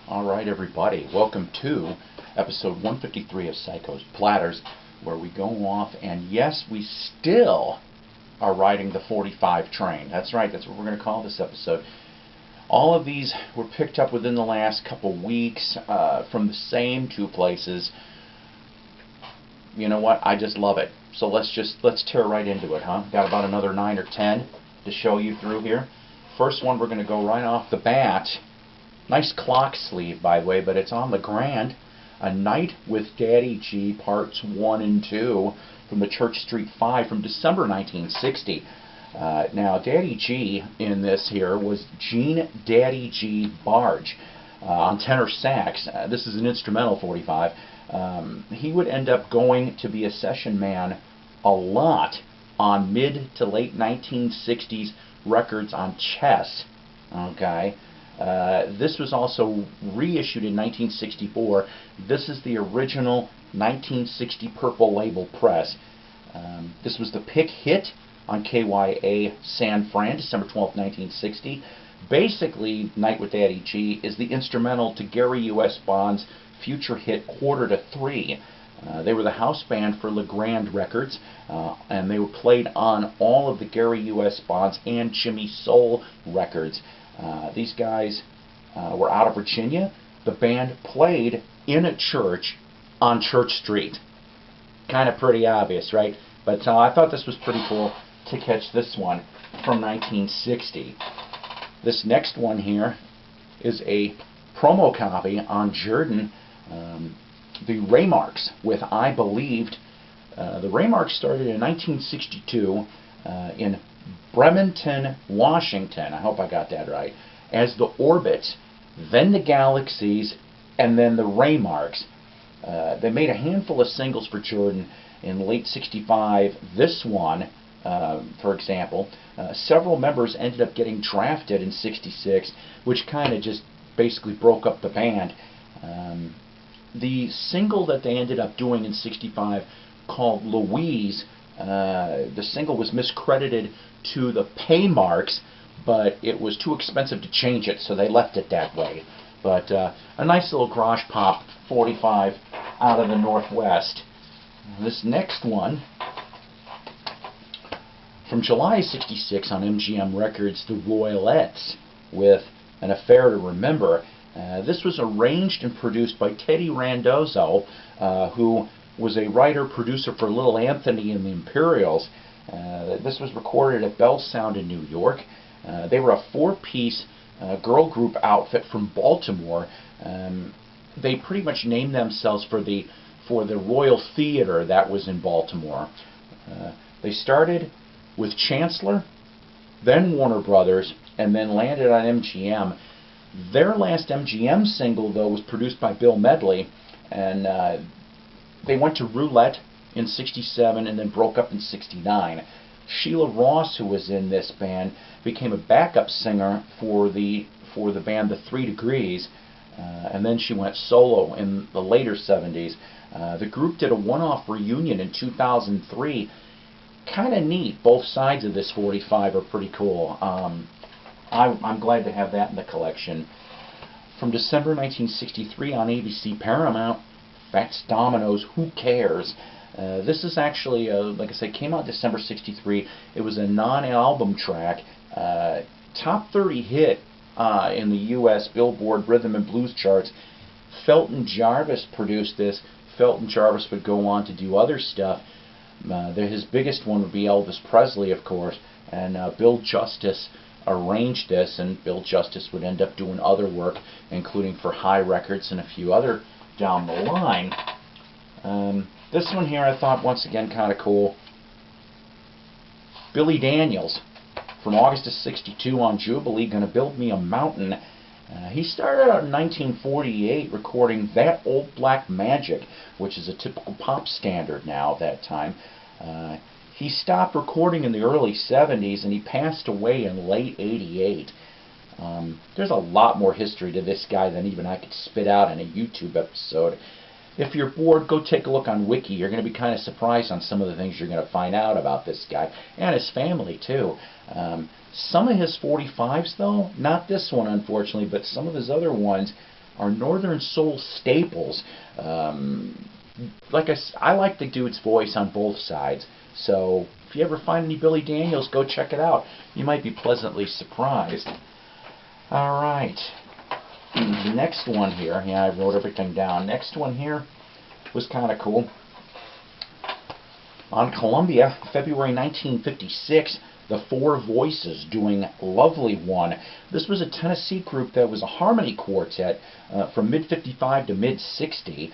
Alright everybody, welcome to episode 153 of Psycho's Platters, where we go off and yes, we still are riding the 45 train. That's right, that's what we're going to call this episode. All of these were picked up within the last couple weeks from the same two places. You know what, I just love it. So let's tear right into it, huh? Got about another 9 or 10 to show you through here. First one, we're going to go right off the bat. Nice clock sleeve, by the way, but it's on the Grand. A Night with Daddy G, parts 1 and 2, from the Church Street 5 from December 1960. Now, Daddy G in this here was Gene Daddy G Barge on tenor sax. This is an instrumental 45. He would end up going to be a session man a lot on mid to late 1960s records on Chess. Okay. This was also reissued in 1964. This is the original 1960 Purple Label press. This was the pick hit on KYA San Fran, December 12, 1960. Basically, Night with Daddy G is the instrumental to Gary U.S. Bond's future hit Quarter to Three. They were the house band for LeGrand Records, and they were played on all of the Gary U.S. Bonds and Jimmy Soul records. These guys were out of Virginia. The band played in a church on Church Street. Kind of pretty obvious, right? But I thought this was pretty cool to catch this one from 1960. This next one here is a promo copy on Jordan, the Raymarks with I Believed. The Raymarks started in 1962 in Bremerton, Washington, I hope I got that right, as the Orbits, then the Galaxies, and then the Raymarks. They made a handful of singles for Jordan in late 65. This one, for example, several members ended up getting drafted in 66, which kind of just basically broke up the band. The single that they ended up doing in 65 called Louise, the single was miscredited to the Paymarks, but it was too expensive to change it, so they left it that way. But a nice little garage pop 45 out of the Northwest. This next one, from July 66 on MGM Records, the Royalettes with An Affair to Remember. This was arranged and produced by Teddy Randazzo, who was a writer-producer for Little Anthony and the Imperials. This was recorded at Bell Sound in New York. They were a four-piece girl group outfit from Baltimore. They pretty much named themselves for the Royal Theater that was in Baltimore. They started with Chancellor, then Warner Brothers, and then landed on MGM. Their last MGM single, though, was produced by Bill Medley, and they went to Roulette in 67 and then broke up in 69. Sheila Ross, who was in this band, became a backup singer for the band The 3 Degrees, and then she went solo in the later 70s. The group did a one-off reunion in 2003. Kind of neat. Both sides of this 45 are pretty cool. I'm glad to have that in the collection. From December 1963 on ABC Paramount, Fats Domino's Who Cares? This is actually, like I said, came out December 63. It was a non-album track. Top 30 hit in the U.S. Billboard Rhythm and Blues charts. Felton Jarvis produced this. Felton Jarvis would go on to do other stuff. His biggest one would be Elvis Presley, of course, and Bill Justice arranged this, and Bill Justice would end up doing other work, including for High Records and a few other down the line. This one here I thought, once again, kind of cool. Billy Daniels, from August of 62 on Jubilee, Gonna Build Me a Mountain. He started out in 1948 recording That Old Black Magic, which is a typical pop standard now at that time. He stopped recording in the early 70s, and he passed away in late 88. There's a lot more history to this guy than even I could spit out in a YouTube episode. If you're bored, go take a look on Wiki. You're going to be kind of surprised on some of the things you're going to find out about this guy, and his family, too. Some of his 45s, though, not this one, unfortunately, but some of his other ones, are Northern Soul staples. I like the dude's voice on both sides. So if you ever find any Billy Daniels, go check it out. You might be pleasantly surprised. All right. The next one here, yeah, I wrote everything down. Next one here was kind of cool. On Columbia, February 1956, the Four Voices doing Lovely One. This was a Tennessee group that was a harmony quartet from mid-55 to mid-60.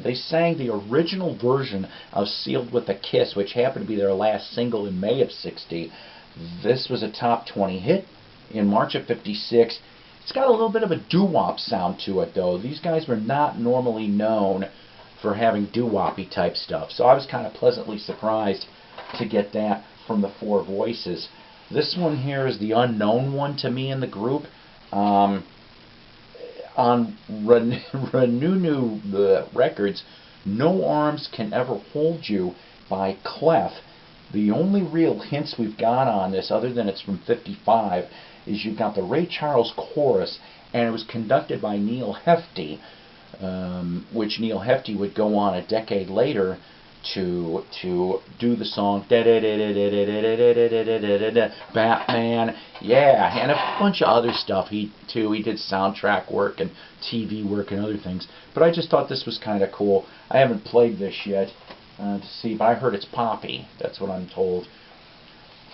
They sang the original version of Sealed with a Kiss, which happened to be their last single in May of 60. This was a top 20 hit in March of 56. It's got a little bit of a doo-wop sound to it, though. These guys were not normally known for having doo-woppy type stuff, so I was kind of pleasantly surprised to get that from the Four Voices. This one here is the unknown one to me in the group. On Renunu Records, No Arms Can Ever Hold You by Clef. The only real hints we've got on this, other than it's from 55, is you've got the Ray Charles chorus, and it was conducted by Neil Hefti, which Neil Hefti would go on a decade later to do the song Batman, yeah, and a bunch of other stuff. He did soundtrack work and TV work and other things. But I just thought this was kind of cool. I haven't played this yet to see, but I heard it's poppy. That's what I'm told.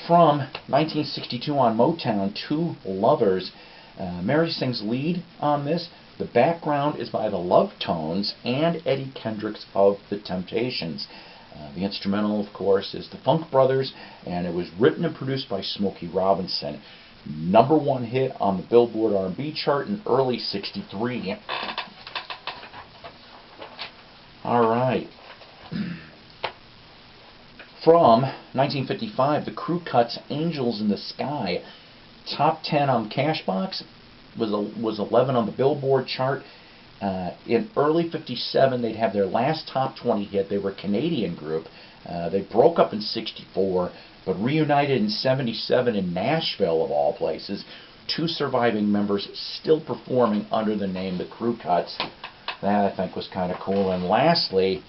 From 1962 on Motown, Two Lovers. Mary sings lead on this. The background is by the Love Tones and Eddie Kendricks of The Temptations. The instrumental, of course, is the Funk Brothers, and it was written and produced by Smokey Robinson. #1 hit on the Billboard R&B chart in early '63. All right. From 1955, the Crew Cuts Angels in the Sky. Top 10 on Cashbox. Was 11 on the Billboard chart. In early '57, they'd have their last top 20 hit. They were a Canadian group. They broke up in '64, but reunited in '77 in Nashville, of all places. 2 surviving members still performing under the name The Crew Cuts. That, I think, was kind of cool. And lastly,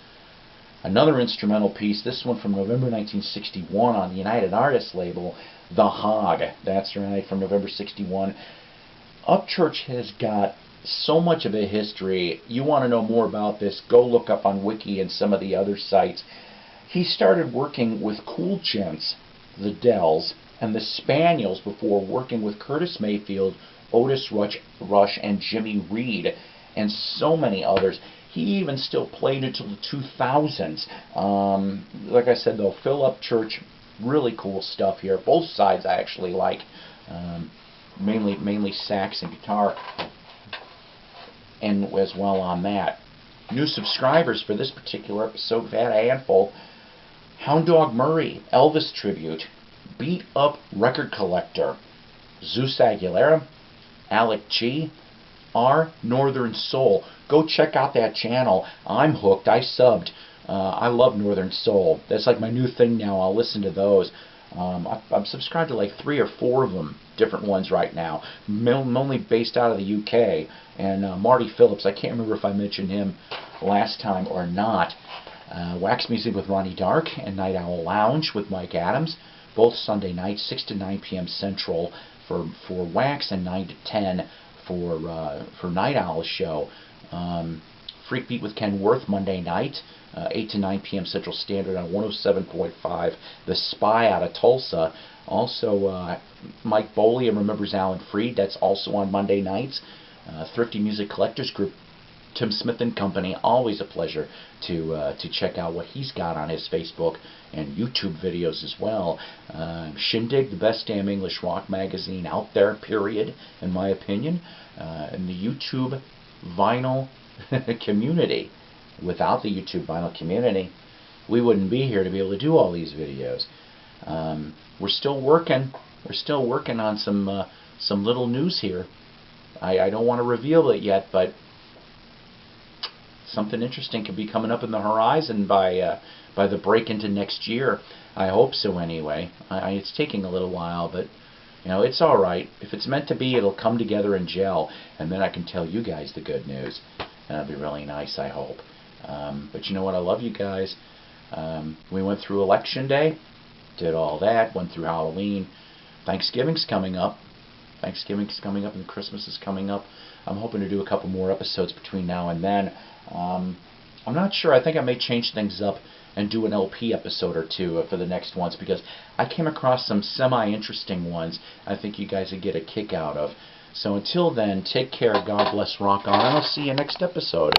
another instrumental piece, this one from November 1961 on the United Artists label, The Hog. That's right, from November '61. Upchurch has got so much of a history. You want to know more about this, go look up on Wiki and some of the other sites. He started working with Cool Gents, the Dells, and the Spaniels before working with Curtis Mayfield, Otis Rush, and Jimmy Reed, and so many others. He even still played until the 2000s. Like I said, though, Phil Upchurch, really cool stuff here. Both sides I actually like. Mainly sax and guitar, and as well on that. New subscribers for this particular episode, we've had a handful. Hound Dog Murray, Elvis Tribute, Beat Up Record Collector, Zeus Aguilera, Alec G, R Northern Soul. Go check out that channel. I'm hooked. I subbed. I love Northern Soul. That's like my new thing now. I'll listen to those. I'm subscribed to like 3 or 4 of them, different ones right now, mainly based out of the UK. And Marty Phillips, I can't remember if I mentioned him last time or not. Wax Music with Ronnie Dark and Night Owl Lounge with Mike Adams, both Sunday nights, 6 to 9 p.m. Central for Wax, and 9 to 10 for Night Owl's show. Freak Beat with Ken Worth Monday night, 8 to 9 p.m. Central Standard on 107.5. The Spy out of Tulsa. Also, Mike Bolium remembers Alan Freed. That's also on Monday nights. Thrifty Music Collectors Group, Tim Smith and Company. Always a pleasure to check out what he's got on his Facebook and YouTube videos as well. Shindig, the best damn English rock magazine out there, period, in my opinion. And the YouTube vinyl community. Without the YouTube vinyl community, we wouldn't be here to be able to do all these videos. We're still working. We're still working on some little news here. I don't want to reveal it yet, but something interesting could be coming up in the horizon by the break into next year. I hope so anyway. It's taking a little while, but You know, it's alright. If it's meant to be, it'll come together and gel, and then I can tell you guys the good news. And that'll be really nice, I hope. But you know what? I love you guys. We went through Election Day, did all that, went through Halloween. Thanksgiving's coming up. Thanksgiving's coming up and Christmas is coming up. I'm hoping to do a couple more episodes between now and then. I'm not sure. I think I may change things up and do an LP episode or two for the next ones, because I came across some semi-interesting ones I think you guys would get a kick out of. So until then, take care, God bless, rock on, and I'll see you next episode.